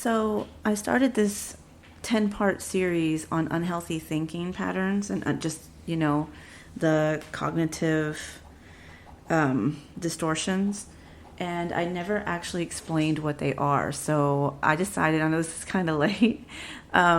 So I started this 10-part series on unhealthy thinking patterns and just, the cognitive distortions. And I never actually explained what they are. So I decided, I know this is kind of late. I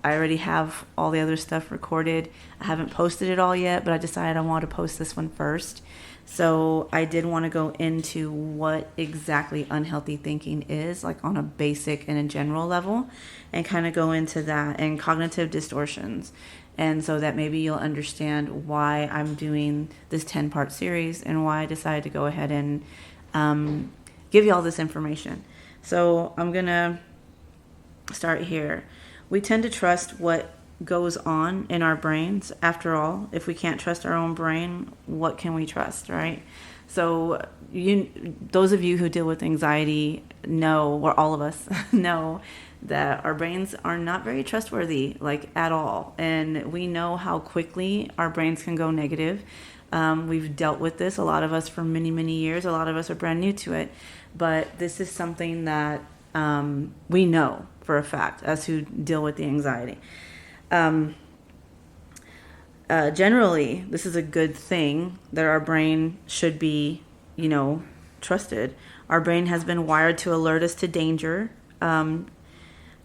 already have all the other stuff recorded. I haven't posted it all yet, but I decided I want to post this one first. So I did want to go into what exactly unhealthy thinking is, like on a basic and a general level, and kind of go into that and cognitive distortions. And so that maybe you'll understand why I'm doing this 10-part series and why I decided to go ahead and give you all this information. So I'm going to start here. We tend to trust what goes on in our brains. After all, if we can't trust our own brain, what can we trust, right? So those of you who deal with anxiety know, or all of us know, that our brains are not very trustworthy, like at all. And we know how quickly our brains can go negative. We've dealt with this, a lot of us, for many, many years. A lot of us are brand new to it. But this is something that we know for a fact, us who deal with the anxiety. Generally, this is a good thing that our brain should be, trusted. Our brain has been wired to alert us to danger,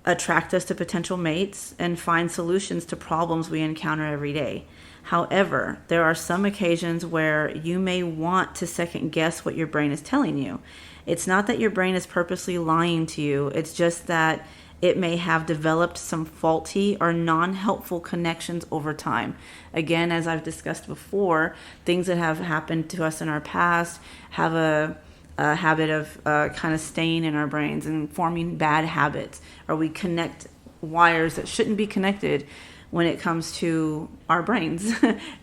attract us to potential mates, and find solutions to problems we encounter every day. However, there are some occasions where you may want to second guess what your brain is telling you. It's not that your brain is purposely lying to you. It's just that it may have developed some faulty or non-helpful connections over time. Again, as I've discussed before, things that have happened to us in our past have a habit of kind of staying in our brains and forming bad habits, or we connect wires that shouldn't be connected when it comes to our brains.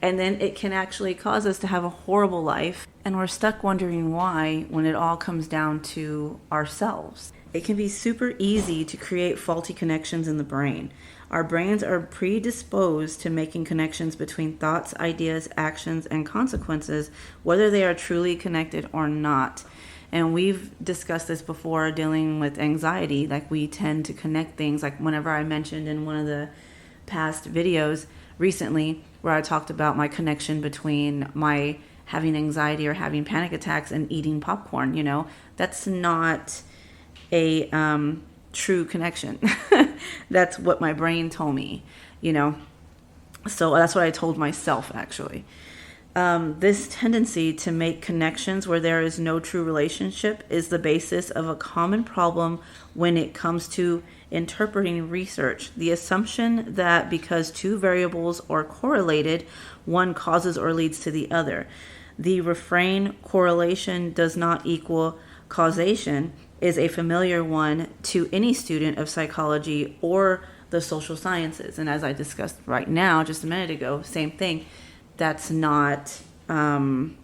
And then it can actually cause us to have a horrible life, and we're stuck wondering why when it all comes down to ourselves. It can be super easy to create faulty connections in the brain. Our brains are predisposed to making connections between thoughts, ideas, actions, and consequences, whether they are truly connected or not. And we've discussed this before dealing with anxiety. Like, we tend to connect things, like whenever I mentioned in one of the past videos recently where I talked about my connection between my having anxiety or having panic attacks and eating popcorn. That's not a true connection. That's what my brain told me, so that's what I told myself, actually. This tendency to make connections where there is no true relationship is the basis of a common problem when it comes to interpreting research. The assumption that because two variables are correlated, one causes or leads to the other. The refrain, correlation does not equal causation, is a familiar one to any student of psychology or the social sciences. And as I discussed right now, just a minute ago, same thing. That's not, that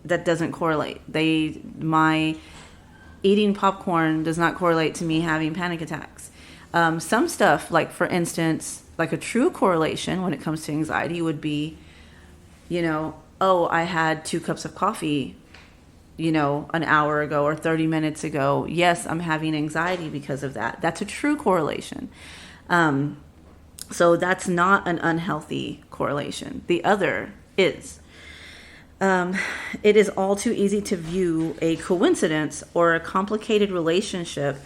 doesn't correlate. My eating popcorn does not correlate to me having panic attacks. Some stuff, like for instance, like a true correlation when it comes to anxiety would be, I had 2 cups of coffee an hour ago or 30 minutes ago. Yes, I'm having anxiety because of that. That's a true correlation. So that's not an unhealthy correlation. The other is. It is all too easy to view a coincidence or a complicated relationship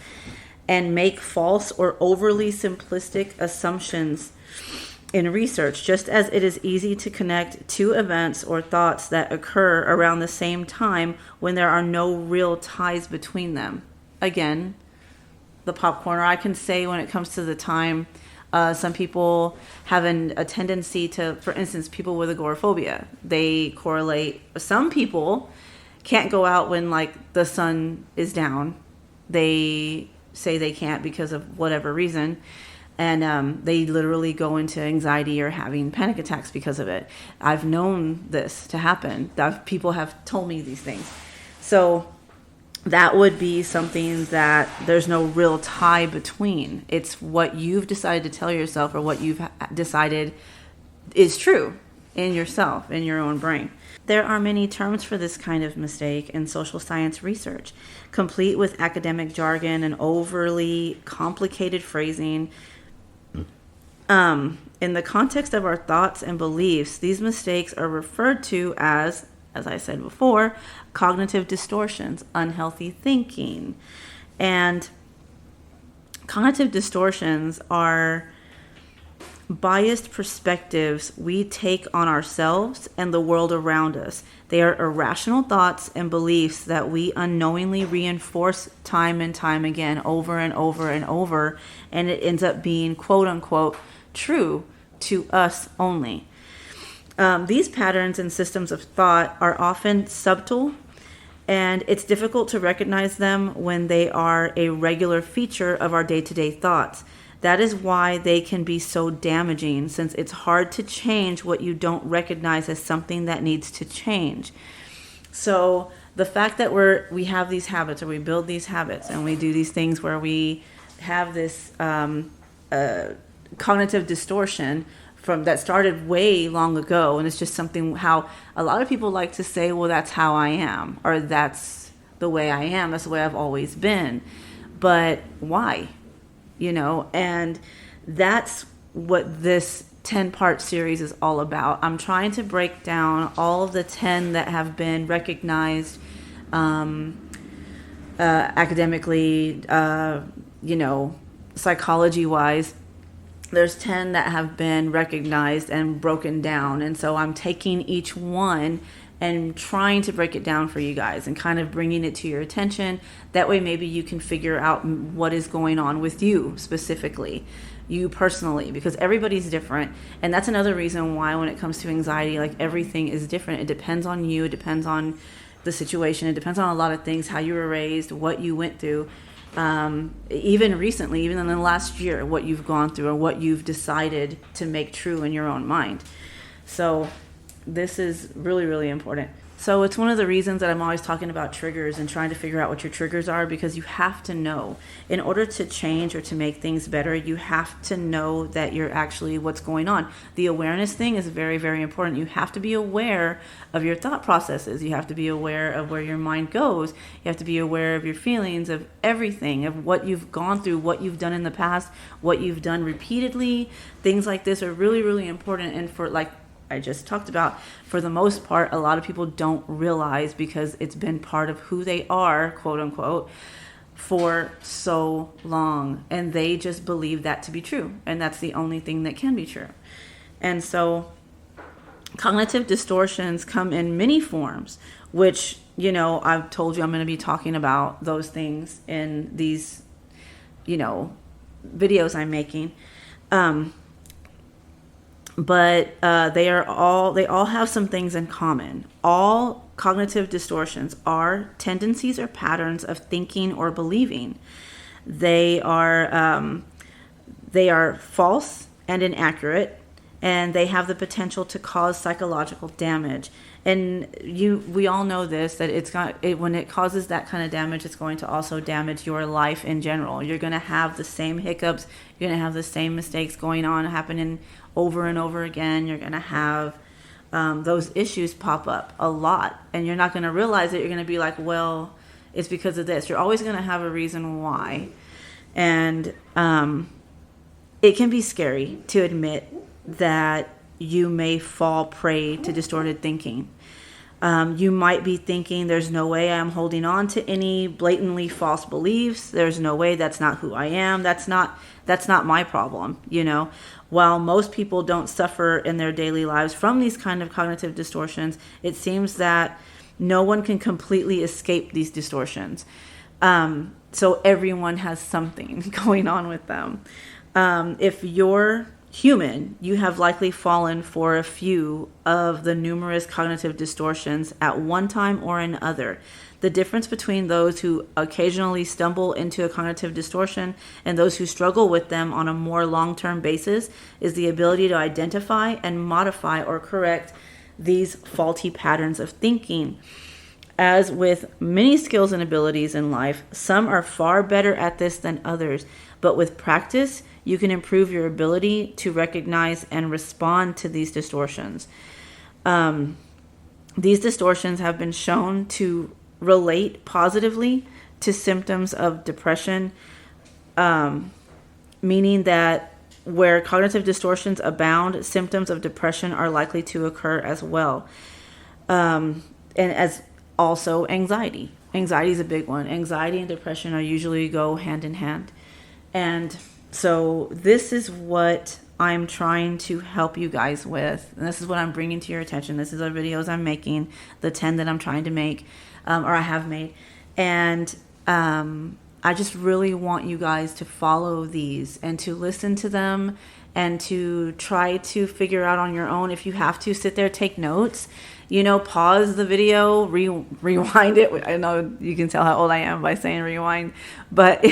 and make false or overly simplistic assumptions in research, just as it is easy to connect 2 events or thoughts that occur around the same time when there are no real ties between them. Again, the popcorn, or I can say when it comes to the time, some people have a tendency to, for instance, people with agoraphobia, they correlate. Some people can't go out when the sun is down. They say they can't because of whatever reason. And they literally go into anxiety or having panic attacks because of it. I've known this to happen. People have told me these things. So that would be something that there's no real tie between. It's what you've decided to tell yourself or what you've decided is true in yourself, in your own brain. There are many terms for this kind of mistake in social science research. complete with academic jargon and overly complicated phrasing. In the context of our thoughts and beliefs, these mistakes are referred to as I said before, cognitive distortions, unhealthy thinking. And cognitive distortions are biased perspectives we take on ourselves and the world around us. They are irrational thoughts and beliefs that we unknowingly reinforce time and time again, over and over and over, and it ends up being quote unquote true to us only. These patterns and systems of thought are often subtle, and it's difficult to recognize them when they are a regular feature of our day-to-day thoughts. That is why they can be so damaging, since it's hard to change what you don't recognize as something that needs to change. So the fact that we have these habits, or we build these habits, and we do these things where we have this cognitive distortion from that started way long ago, and it's just something how a lot of people like to say, well, that's how I am, or that's the way I am, that's the way I've always been. But why? And that's what this 10-part series is all about. I'm trying to break down all of the 10 that have been recognized academically, psychology-wise. There's 10 that have been recognized and broken down. And so I'm taking each one and trying to break it down for you guys and kind of bringing it to your attention. That way maybe you can figure out what is going on with you specifically, you personally, because everybody's different. And that's another reason why when it comes to anxiety, like everything is different. It depends on you. It depends on the situation. It depends on a lot of things, how you were raised, what you went through. Even recently, even in the last year, what you've gone through or what you've decided to make true in your own mind. So this is really, really important. So it's one of the reasons that I'm always talking about triggers and trying to figure out what your triggers are, because you have to know. In order to change or to make things better, you have to know that you're actually what's going on. The awareness thing is very, very important. You have to be aware of your thought processes. You have to be aware of where your mind goes. You have to be aware of your feelings, of everything, of what you've gone through, what you've done in the past, what you've done repeatedly. Things like this are really, really important. And for like I just talked about, for the most part, a lot of people don't realize, because it's been part of who they are, quote unquote, for so long. And they just believe that to be true. And that's the only thing that can be true. And so cognitive distortions come in many forms, which, I've told you I'm going to be talking about those things in these, videos I'm making. But they all have some things in common. All cognitive distortions are tendencies or patterns of thinking or believing. They are false and inaccurate, and they have the potential to cause psychological damage. And we all know this, that when it causes that kind of damage, it's going to also damage your life in general. You're going to have the same hiccups. You're going to have the same mistakes going on, happening over and over again. You're going to have those issues pop up a lot, and you're not going to realize it. You're going to be like, well, it's because of this. You're always going to have a reason why. And it can be scary to admit that you may fall prey to distorted thinking. You might be thinking, there's no way I'm holding on to any blatantly false beliefs. There's no way, that's not who I am. That's not my problem, While most people don't suffer in their daily lives from these kind of cognitive distortions, it seems that no one can completely escape these distortions. So everyone has something going on with them. If you're human, you have likely fallen for a few of the numerous cognitive distortions at one time or another. The difference between those who occasionally stumble into a cognitive distortion and those who struggle with them on a more long-term basis is the ability to identify and modify or correct these faulty patterns of thinking. As with many skills and abilities in life, some are far better at this than others, but with practice, you can improve your ability to recognize and respond to these distortions. These distortions have been shown to relate positively to symptoms of depression, meaning that where cognitive distortions abound, symptoms of depression are likely to occur as well. And as also anxiety. Anxiety is a big one. Anxiety and depression are usually go hand in hand. And so this is what I'm trying to help you guys with. And this is what I'm bringing to your attention. This is the videos I'm making, the 10 that I'm trying to make, or I have made. And I just really want you guys to follow these and to listen to them and to try to figure out on your own. If you have to sit there, take notes, pause the video, rewind it. I know you can tell how old I am by saying rewind, but,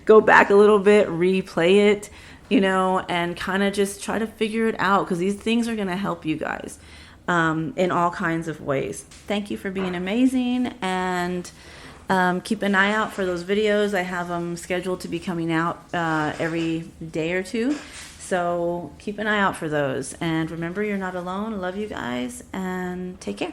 go back a little bit, replay it, and kind of just try to figure it out, because these things are going to help you guys in all kinds of ways. Thank you for being amazing, and keep an eye out for those videos. I have them scheduled to be coming out every day or two. So keep an eye out for those. And remember, you're not alone. Love you guys, and take care.